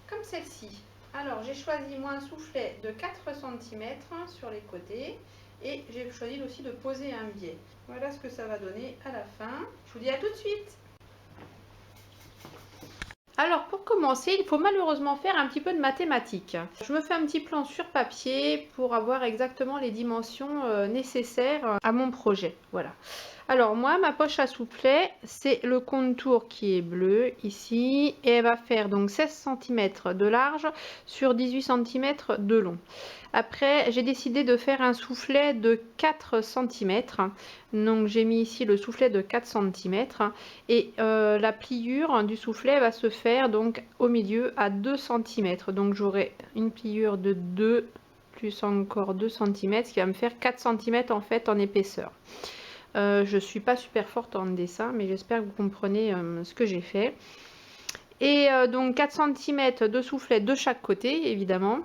comme celle-ci. Alors j'ai choisi moi un soufflet de 4 cm sur les côtés et j'ai choisi aussi de poser un biais. Voilà ce que ça va donner à la fin. Je vous dis à tout de suite. Alors pour commencer, il faut malheureusement faire un petit peu de mathématiques. Je me fais un petit plan sur papier pour avoir exactement les dimensions nécessaires à mon projet. Voilà. Alors moi, ma poche à soufflet, c'est le contour qui est bleu ici et elle va faire donc 16 cm de large sur 18 cm de long. Après, j'ai décidé de faire un soufflet de 4 cm. Donc j'ai mis ici le soufflet de 4 cm et la pliure du soufflet va se faire donc au milieu à 2 cm. Donc j'aurai une pliure de 2 plus encore 2 cm, ce qui va me faire 4 cm en fait en épaisseur. Je ne suis pas super forte en dessin, mais j'espère que vous comprenez ce que j'ai fait. Et donc 4 cm de soufflet de chaque côté, évidemment.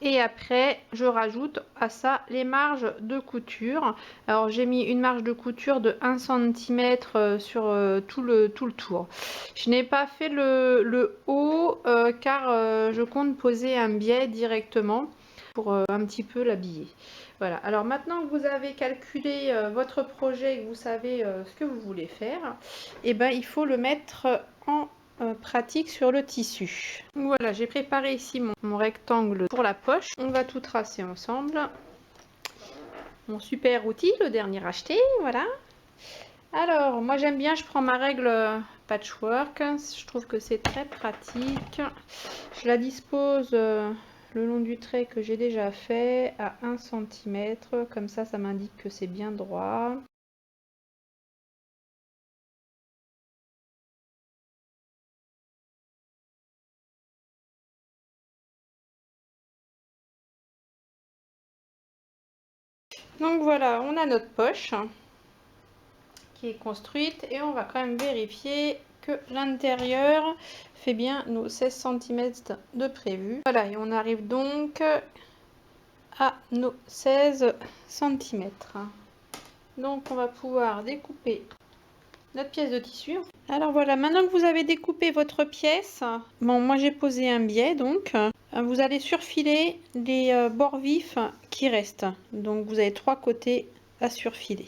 Et après, je rajoute à ça les marges de couture. Alors, j'ai mis une marge de couture de 1 cm sur tout le tour. Je n'ai pas fait le haut car je compte poser un biais directement pour un petit peu l'habiller. Voilà. Alors, maintenant que vous avez calculé votre projet et que vous savez ce que vous voulez faire, et ben, il faut le mettre en pratique sur le tissu. Voilà, j'ai préparé ici mon rectangle pour la poche. On va tout tracer ensemble. Mon super outil, le dernier acheté, voilà. Alors, moi j'aime bien, je prends ma règle patchwork. Je trouve que c'est très pratique. Je la dispose le long du trait que j'ai déjà fait à 1 cm. Comme ça m'indique que c'est bien droit. Donc voilà, on a notre poche qui est construite et on va quand même vérifier que l'intérieur fait bien nos 16 cm de prévu. Voilà, et on arrive donc à nos 16 cm. Donc on va pouvoir découper notre pièce de tissu. Alors voilà, maintenant que vous avez découpé votre pièce, bon, moi j'ai posé un biais, donc vous allez surfiler les bords vifs qui restent. Donc vous avez 3 côtés à surfiler.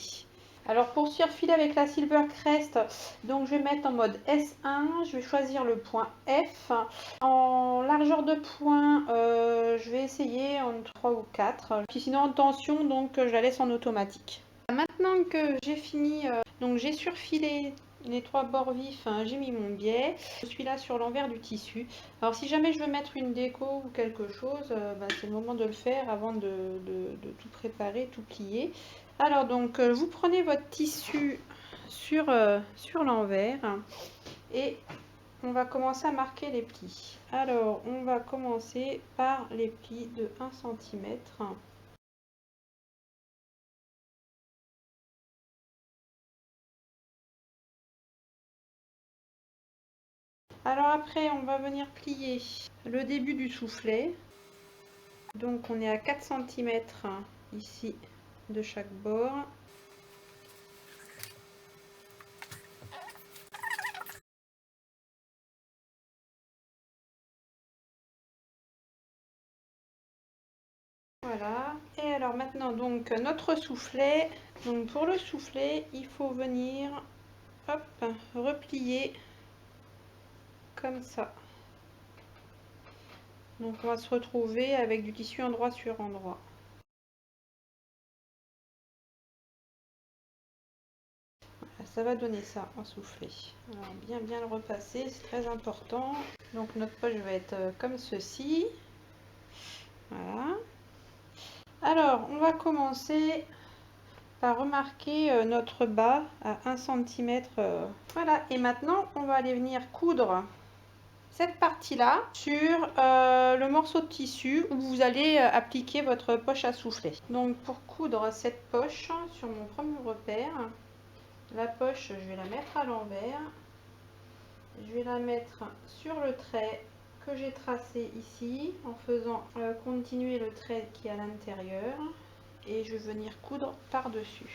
Alors pour surfiler avec la Silver Crest, donc je vais mettre en mode S1, je vais choisir le point F. En largeur de point, je vais essayer en 3 ou 4. Puis sinon en tension, donc je la laisse en automatique. Maintenant que j'ai fini, donc j'ai surfilé les 3 bords vifs, hein, j'ai mis mon biais. Je suis là sur l'envers du tissu. Alors si jamais je veux mettre une déco ou quelque chose, c'est le moment de le faire avant de tout préparer, tout plier. Alors donc vous prenez votre tissu sur l'envers et on va commencer à marquer les plis. Alors on va commencer par les plis de 1 cm. Alors après on va venir plier le début du soufflet. Donc on est à 4 cm ici de chaque bord. Voilà, et alors maintenant donc notre soufflet, donc pour le soufflet il faut venir hop, replier comme ça. Donc on va se retrouver avec du tissu endroit sur endroit. Voilà, ça va donner ça en soufflet. Alors bien le repasser, c'est très important. Donc notre poche va être comme ceci. Voilà. Alors on va commencer par remarquer notre bas à 1 cm. Voilà, et maintenant on va aller venir coudre cette partie là sur le morceau de tissu où vous allez appliquer votre poche à soufflet. Donc pour coudre cette poche sur mon premier repère, la poche je vais la mettre à l'envers, je vais la mettre sur le trait que j'ai tracé ici en faisant continuer le trait qui est à l'intérieur et je vais venir coudre par dessus.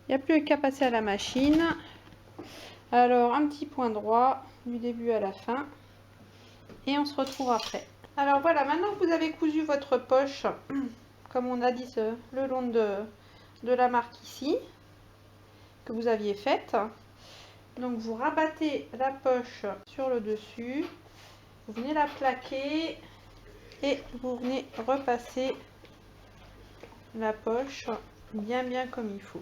Il n'y a plus qu'à passer à la machine. Alors un petit point droit du début à la fin et on se retrouve après. Alors voilà, maintenant que vous avez cousu votre poche, comme on a dit, le long de la marque ici, que vous aviez faite, donc vous rabattez la poche sur le dessus, vous venez la plaquer et vous venez repasser la poche bien comme il faut.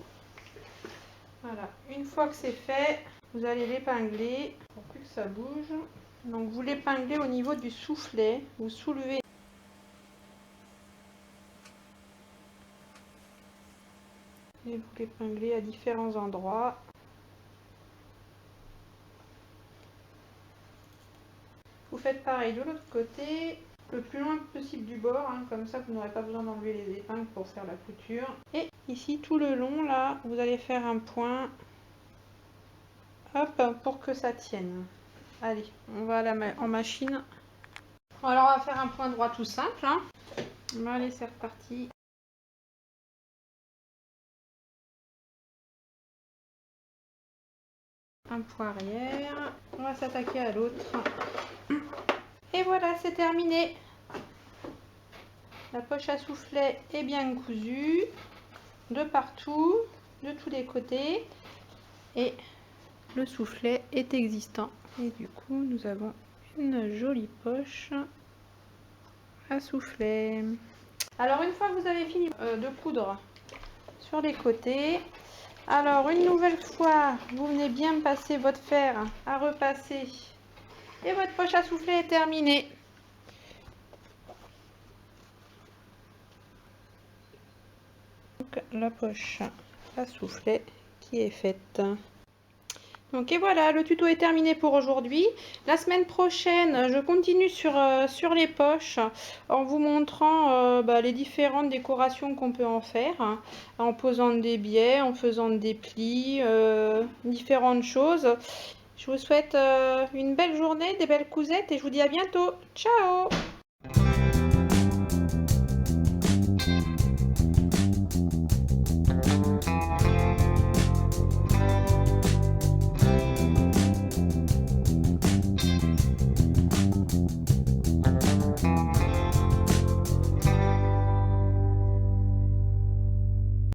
Voilà, une fois que c'est fait, vous allez l'épingler pour plus que ça bouge. Donc vous l'épinglez au niveau du soufflet, vous soulevez et vous l'épinglez à différents endroits. Vous faites pareil de l'autre côté, le plus loin possible du bord, hein, comme ça vous n'aurez pas besoin d'enlever les épingles pour faire la couture. Et ici tout le long là, vous allez faire un point, hop, pour que ça tienne. Allez, on va en machine. Alors on va faire un point droit tout simple. Hein. Allez, c'est reparti. Un point arrière. On va s'attaquer à l'autre. Et voilà, c'est terminé. La poche à soufflet est bien cousue de partout, de tous les côtés. Et le soufflet est existant. Et du coup, nous avons une jolie poche à soufflet. Alors, une fois que vous avez fini de coudre sur les côtés, alors une nouvelle fois, vous venez bien passer votre fer à repasser et votre poche à soufflet est terminée. Donc, la poche à soufflet qui est faite. Donc et voilà, le tuto est terminé pour aujourd'hui. La semaine prochaine, je continue sur les poches en vous montrant les différentes décorations qu'on peut en faire, hein, en posant des biais, en faisant des plis, différentes choses. Je vous souhaite une belle journée, des belles cousettes et je vous dis à bientôt. Ciao!